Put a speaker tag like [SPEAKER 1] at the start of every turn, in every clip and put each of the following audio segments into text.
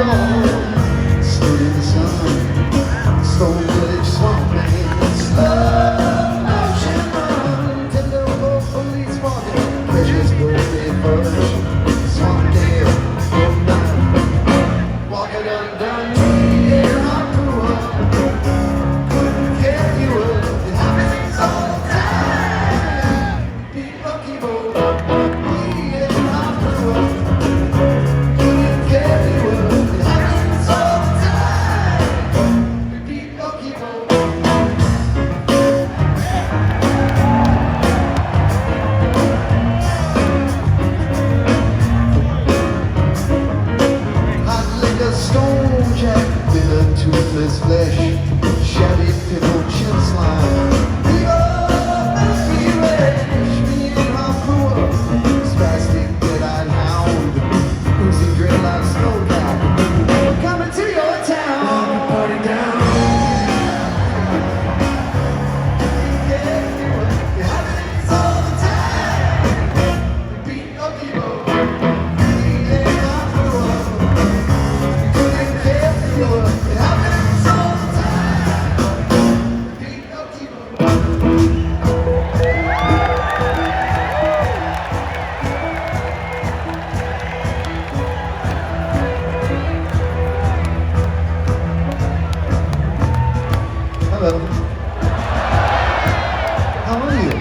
[SPEAKER 1] dawn, stood in the sun, stone village swamp man, slow motion run, tender old police walking, precious birthday fudge, swamp day, old night, walking undone, yeah, Harpua, couldn't get you up, it happens all the time, people keep on, yeah, Harpua. Stone jack, bitter toothless flesh, shabby pimple chin slime. We all must be rich, me and Harpua, spastic dead-eyed hound, oozing dreadlock snow cat, coming to your town, party down. It happens all the time. We beat up people. Hello. How are you?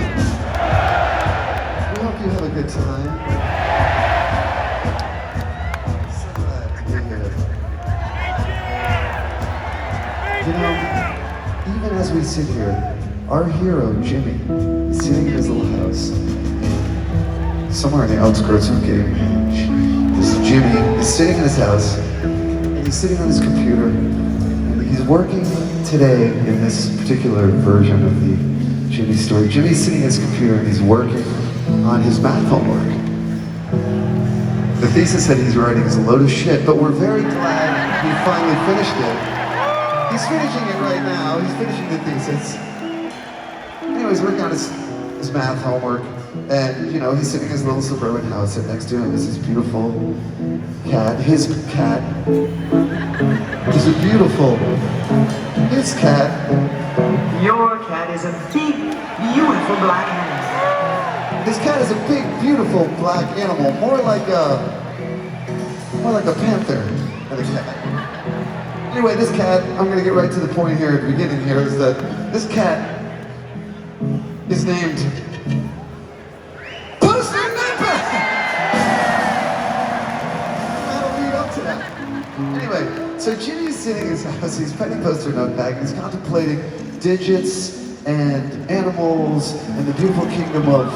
[SPEAKER 1] We hope you have a good time. So glad to be here. You know, even as we sit here, our hero, Jimmy, is sitting in his little house somewhere in the outskirts of Gamehenge. This Jimmy is sitting in his house, and he's sitting on his computer, and he's working today in this particular version of the Jimmy story. Jimmy's sitting at his computer and he's working on his math homework. The thesis that he's writing is a load of shit, but we're very glad he finally finished it. He's finishing it right now. He's finishing the thesis. Anyway, he's working on his math homework, and you know, he's sitting in his little suburban house, and next to him is this beautiful cat. His cat is a beautiful. His cat.
[SPEAKER 2] Your cat is a big, beautiful black animal.
[SPEAKER 1] His cat is a big, beautiful black animal, more like a panther than a cat. Anyway, this cat, I'm gonna get right to the point here at the beginning here, is that this cat is named Poster Nipper! That'll lead up to that. Anyway, so Jimmy's sitting in his house, he's petting Poster Nutbag, and he's contemplating digits and animals and the beautiful kingdom of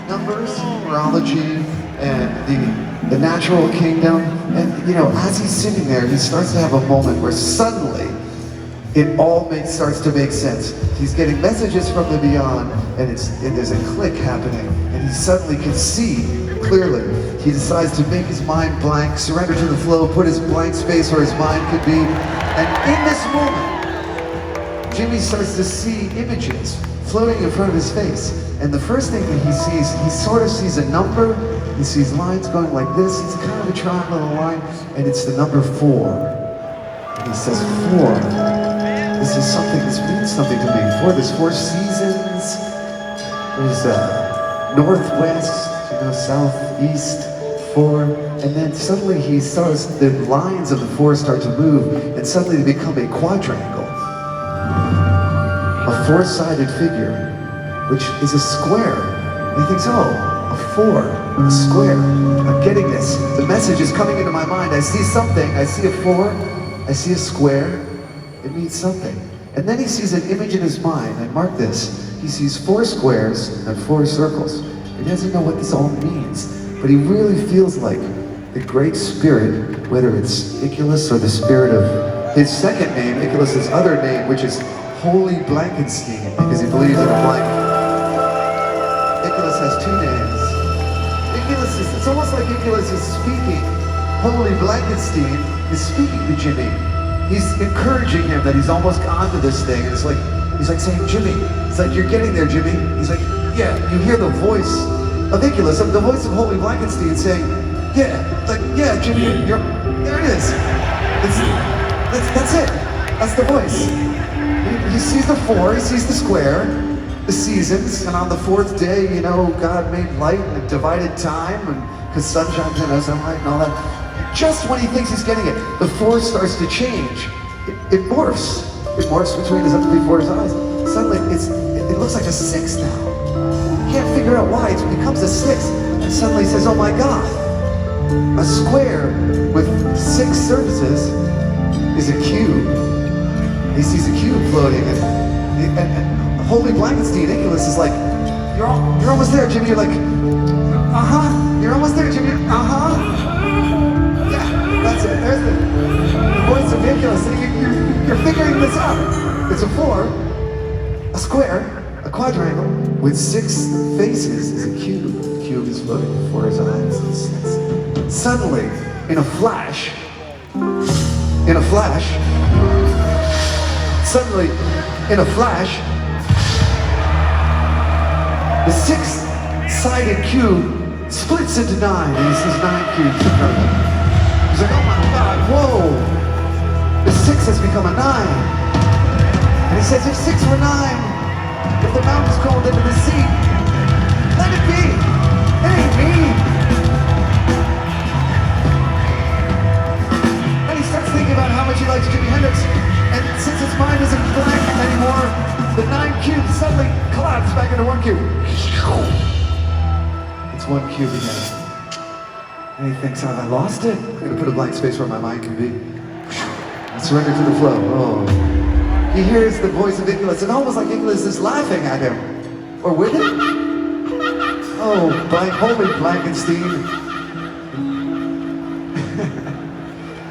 [SPEAKER 1] numbers, numerology, and the natural kingdom. And you know, as he's sitting there, he starts to have a moment where suddenly it all starts to make sense. He's getting messages from the beyond, and there's a click happening, and he suddenly can see clearly. He decides to make his mind blank, surrender to the flow, put his blank space where his mind could be, and in this moment, Jimmy starts to see images floating in front of his face. And the first thing that he sees, he sort of sees a number, he sees lines going like this, it's kind of a triangle and a line, and it's the number 4. And he says, 4. This is something, this means something to me. 4, there's 4 seasons, there's northwest, you know, southeast, 4, and then suddenly he starts, the lines of the 4 start to move, and suddenly they become a quadrangle. A 4-sided figure, which is a square. And he thinks, oh, a 4, a square. I'm getting this. The message is coming into my mind. I see something. I see a 4. I see a square. It means something. And then he sees an image in his mind, and mark this. He sees 4 squares and 4 circles. He doesn't know what this all means, but he really feels like the great spirit, whether it's Iculus or the spirit of his second name, Iculus's other name, which is Holy Blankenstein, because he believes in a blanket. Iculus has 2 names. Iculus is, it's almost like Iculus is speaking. Holy Blankenstein is speaking to Jimmy. He's encouraging him that he's almost gone to this thing. And it's like, he's like saying, Jimmy, it's like, you're getting there, Jimmy. He's like, yeah, you hear the voice of Iculus, the voice of Holy Blankenstein saying, yeah, like, yeah, Jimmy, There it is. That's it. That's the voice. He sees the four, he sees the square, the seasons, and on the fourth day, you know, God made light and divided time, and because sunshine and sunlight and all that. Just when he thinks he's getting it, the four starts to change. It morphs. It morphs before his eyes. Suddenly, it looks like a six now. You can't figure out why. It becomes a six, and suddenly he says, "Oh my God! A square with six surfaces is a cube." He sees a cube floating, and Holy Blankenstein Nicholas is like, "You're almost there, Jimmy." You're like, You're almost there, Jimmy. Yeah, that's it. There's the voice of Nicholas. You're figuring this out. It's a four, a square, a quadrangle with six faces is a cube. The cube is floating before his eyes. Suddenly, in a flash, the six-sided cube splits into nine, and he sees 9 cubes in front of him. He's like, "Oh my God, whoa! The 6 has become a 9. And he says, if 6 were 9, if the mountains crawled into the sea, let it be. It ain't me." And he starts thinking about how much he likes Jimi Hendrix. And since his mind isn't blank anymore, the 9 cubes suddenly collapse back into 1 cube. It's 1 cube again. And he thinks, "I lost it. I'm gonna put a blank space where my mind can be. I surrender to the flow." Oh. He hears the voice of Nicholas, and almost like Nicholas is laughing at him. Or with him. Oh, Holy Blankenstein.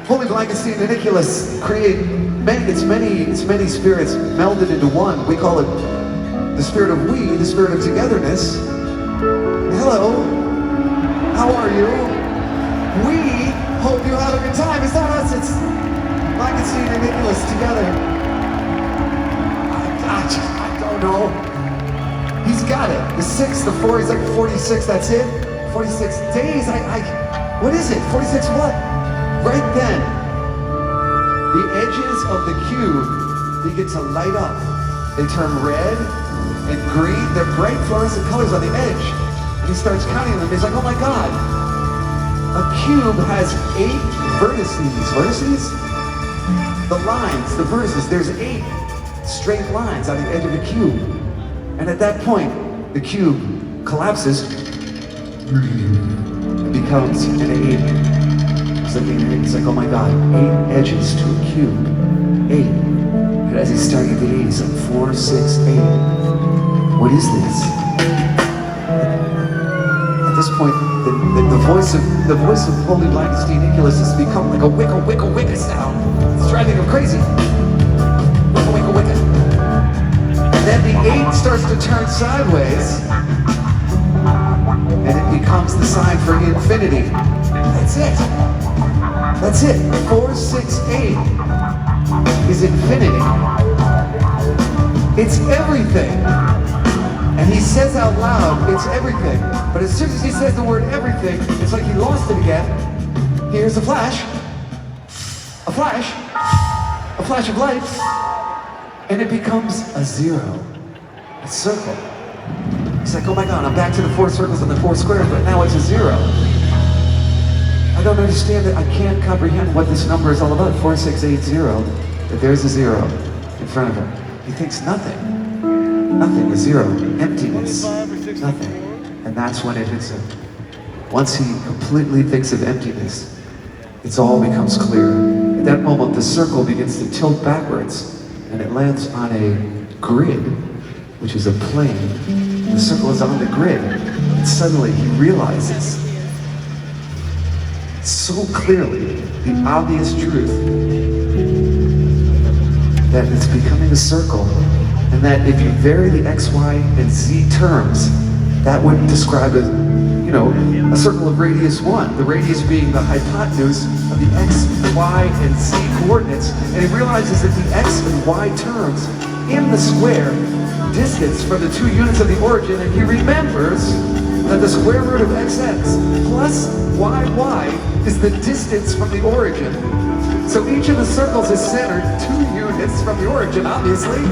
[SPEAKER 1] Holy Blankenstein and Nicholas create it's many spirits melded into one. We call it the spirit of we, the spirit of togetherness. Hello, how are you? We hope you have a good time. It's not us, it's Blankenstein and Nicholas together. I don't know. He's got it. The 6, the 4, he's like 46, that's it? 46 days, what is it? 46 what? Right then, the edges of the cube begin to light up. They turn red and green. They're bright fluorescent colors on the edge. And he starts counting them. He's like, "Oh my God, a cube has 8 vertices." Vertices? The lines, the vertices. There's 8 straight lines on the edge of the cube. And at that point, the cube collapses. It becomes an 8. It's like, "Oh my God, 8 edges to a cube. 8. And as he's starting at the 8, he's like, 4, 6, 8. What is this?" At this point, the voice of Holy Blankenstein Nicholas has become like a wicka sound. It's driving him crazy. Wicka. And then the 8 starts to turn sideways, and it becomes the sign for infinity. That's it. That's it. 4, 6, 8 is infinity. It's everything. And he says out loud, "It's everything." But as soon as he says the word everything, it's like he lost it again. Here's a flash of light, and it becomes a 0, a circle. He's like, "Oh my God, I'm back to the 4 circles and the 4 squares, but now it's a 0. I don't understand it. I can't comprehend what this number is all about. 4680, but there's a 0 in front of him. He thinks nothing, a 0, emptiness, nothing. And that's when it hits him. Once he completely thinks of emptiness, it all becomes clear. At that moment, the circle begins to tilt backwards, and it lands on a grid, which is a plane. The circle is on the grid, and suddenly he realizes so clearly the obvious truth that it's becoming a circle, and that if you vary the x, y, and z terms, that would describe a circle of radius 1, the radius being the hypotenuse of the x, y, and z coordinates, and he realizes that the x and y terms in the square distance from the 2 units of the origin, and he remembers that the square root of xx plus yy is the distance from the origin. So each of the circles is centered 2 units from the origin, obviously.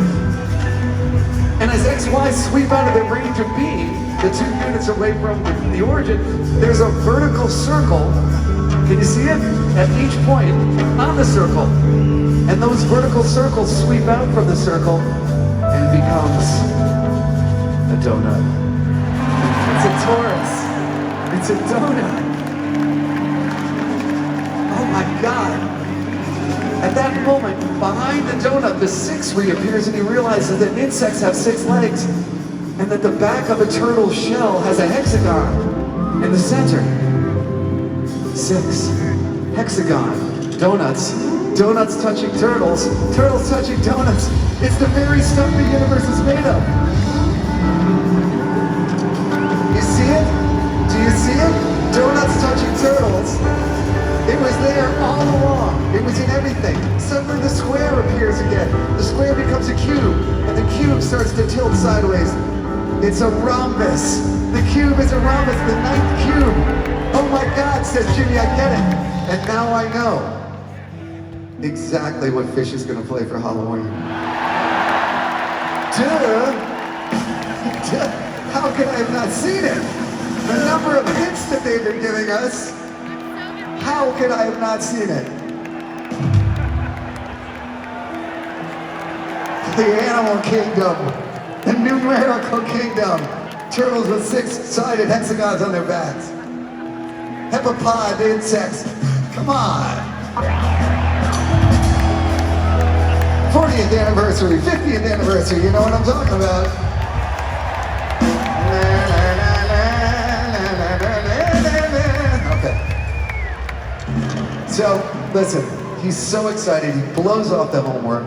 [SPEAKER 1] And as XY sweep out of their range of being, the 2 units away from the origin, there's a vertical circle. Can you see it? At each point on the circle. And those vertical circles sweep out from the circle and it becomes a donut. It's a torus. It's a donut. Oh my God. At that moment, behind the donut, the 6 reappears and he realizes that insects have 6 legs and that the back of a turtle's shell has a hexagon in the center. 6. Hexagon. Donuts. Donuts touching turtles. Turtles touching donuts. It's the very stuff the universe is made of. You see it? Do you see it? Donuts touching turtles. It was there all along. It was in everything. Suddenly the square appears again. The square becomes a cube, and the cube starts to tilt sideways. It's a rhombus. The cube is a rhombus, the 9th cube. Oh my God, says Jimmy, I get it. And now I know exactly what Phish is gonna play for Halloween. Duh! How could I have not seen it? The number of hits that they've been giving us. How could I have not seen it? The animal kingdom, the numerical kingdom. Turtles with 6-sided hexagons on their backs. Hepapod insects. Come on. 40th anniversary, 50th anniversary, you know what I'm talking about. Okay. So, listen, he's so excited, he blows off the homework.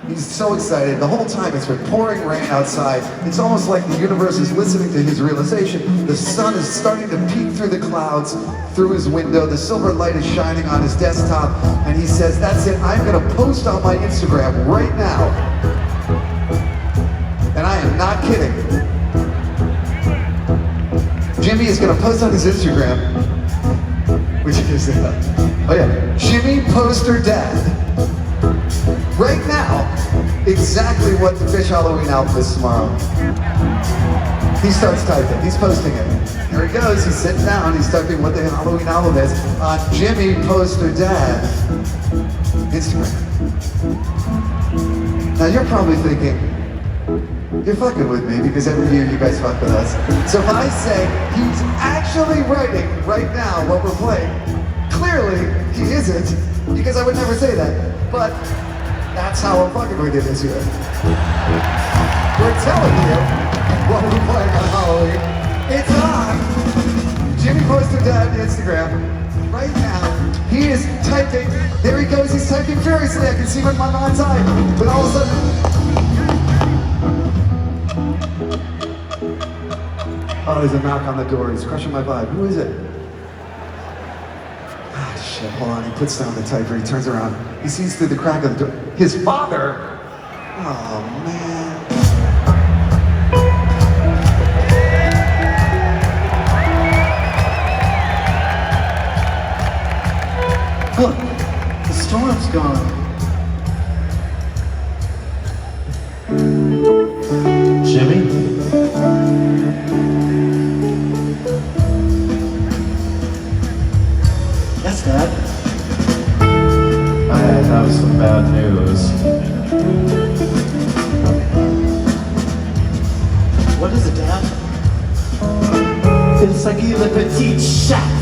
[SPEAKER 1] He's so excited. The whole time it's been pouring rain outside. It's almost like the universe is listening to his realization. The sun is starting to peek through the clouds, through his window. The silver light is shining on his desktop. And he says, that's it, I'm gonna post on my Instagram right now. And I am not kidding. Jimmy is gonna post on his Instagram, which is, oh yeah, Jimmy Poster Dad. Right now, exactly what the Phish Halloween album is tomorrow. He starts typing, he's posting it. There he goes, he's sitting down, he's typing what the Halloween album is on Jimmy Poster Dad Instagram. Now you're probably thinking, you're fucking with me because every year you guys fuck with us. So if I say he's actually writing right now what we're playing, clearly he isn't, because I would never say that. But that's how I'm fucking with you this year. We're telling you what we're playing on Halloween. It's on Jimmy Poster Dad Instagram right now. He is typing. There he goes. He's typing furiously. I can see him in my mind's eye. But all of a sudden, oh, there's a knock on the door. He's crushing my vibe. Who is it? Shit, hold on, he puts down the typer, he turns around, he sees through the crack of the door, his father! Oh man. Look, the storm's gone.
[SPEAKER 3] Jimmy?
[SPEAKER 1] Yes, Dad.
[SPEAKER 3] I have some bad news.
[SPEAKER 1] What is it, Dad?
[SPEAKER 3] Il s'agit de petite chatte.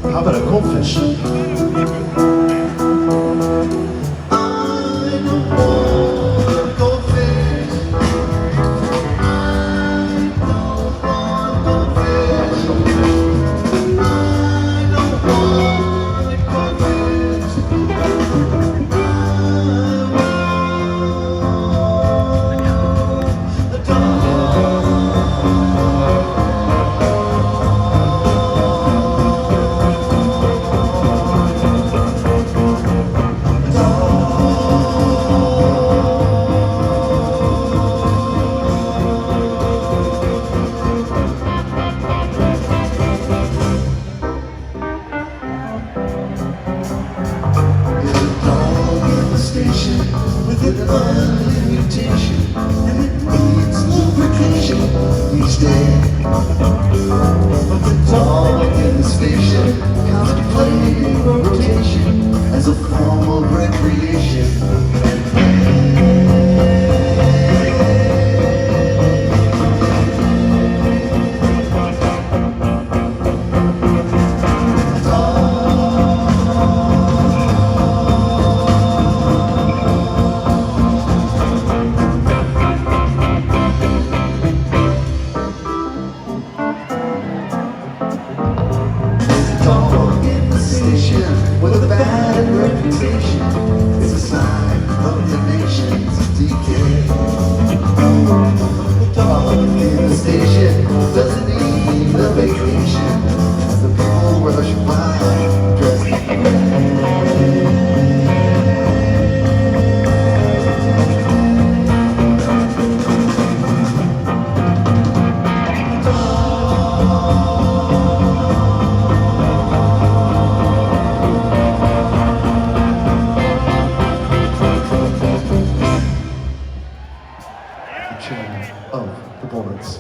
[SPEAKER 3] How about a goldfish?
[SPEAKER 1] with an ugly mutation, and it needs lubrication each day. The dog in the station contemplating rotation as a form of recreation. Dog in the station with a bad reputation is a sign of the nation's decay. The dog in the station doesn't need a vacation. The people rush by dressed in of the bullets.